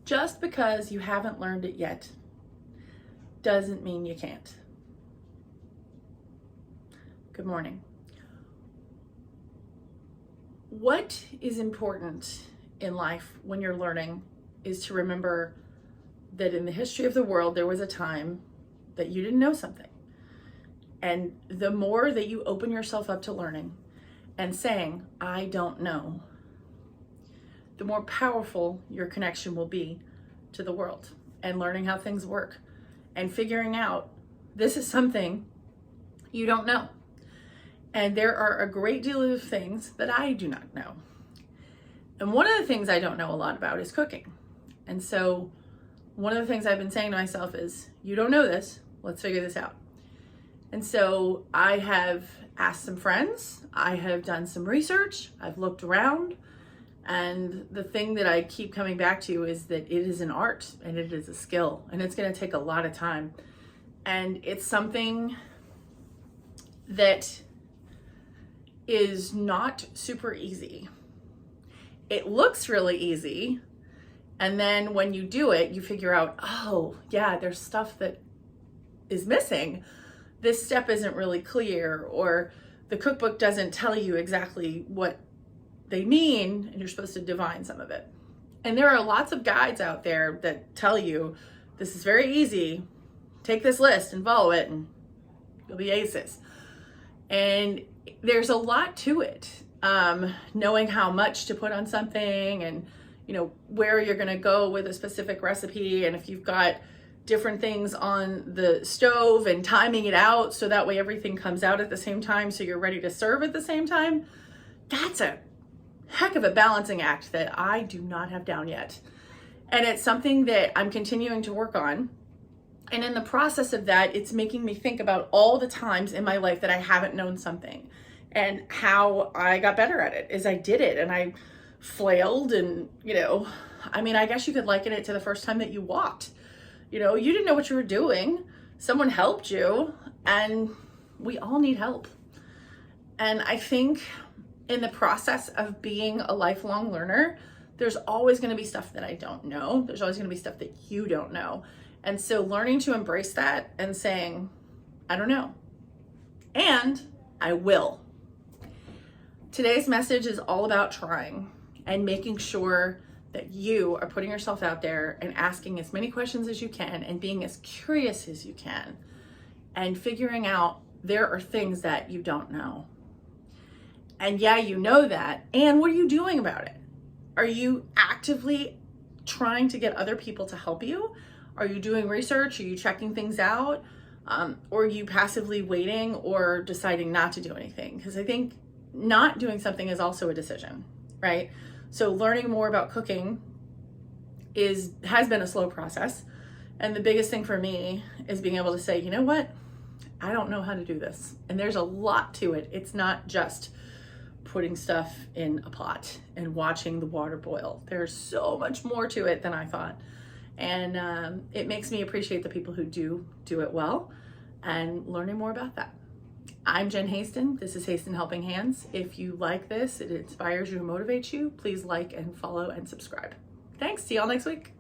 Just because you haven't learned it yet doesn't mean you can't. Good morning. What is important in life when you're learning is to remember that in the history of the world, there was a time that you didn't know something. And the more that you open yourself up to learning and saying, I don't know, the more powerful your connection will be to the world and learning how things work and figuring out this is something you don't know. And there are a great deal of things that I do not know. And one of the things I don't know a lot about is cooking. And so one of the things I've been saying to myself is, you don't know this, let's figure this out. And so I have asked some friends, I have done some research, I've looked around, and the thing that I keep coming back to is that it is an art and it is a skill, and it's going to take a lot of time. And it's something that is not super easy. It looks really easy, and then when you do it, you figure out, oh yeah, there's stuff that is missing. This step isn't really clear, or the cookbook doesn't tell you exactly what they mean, and you're supposed to divine some of it. And there are lots of guides out there that tell you this is very easy, take this list and follow it and you'll be aces. And there's a lot to it. Knowing how much to put on something, and where you're going to go with a specific recipe, and if you've got different things on the stove and timing it out so that way everything comes out at the same time so you're ready to serve at the same time. That's a heck of a balancing act that I do not have down yet. And it's something that I'm continuing to work on. And in the process of that, it's making me think about all the times in my life that I haven't known something, and how I got better at it is I did it and I flailed, and I guess you could liken it to the first time that you walked. You didn't know what you were doing. Someone helped you, and we all need help. And I think in the process of being a lifelong learner, there's always going to be stuff that I don't know. There's always going to be stuff that you don't know. And so learning to embrace that and saying, I don't know, and I will. Today's message is all about trying and making sure that you are putting yourself out there and asking as many questions as you can and being as curious as you can and figuring out there are things that you don't know. And yeah, you know that. And what are you doing about it? Are you actively trying to get other people to help you? Are you doing research? Are you checking things out? Or are you passively waiting or deciding not to do anything? Because I think not doing something is also a decision, right? So learning more about cooking has been a slow process. And the biggest thing for me is being able to say, you know what? I don't know how to do this. And there's a lot to it. It's not just putting stuff in a pot and watching the water boil. There's so much more to it than I thought. And it makes me appreciate the people who do it well and learning more about that. I'm Jen Haston. This is Haston Helping Hands. If you like this, it inspires you and motivates you, please like and follow and subscribe. Thanks. See y'all next week.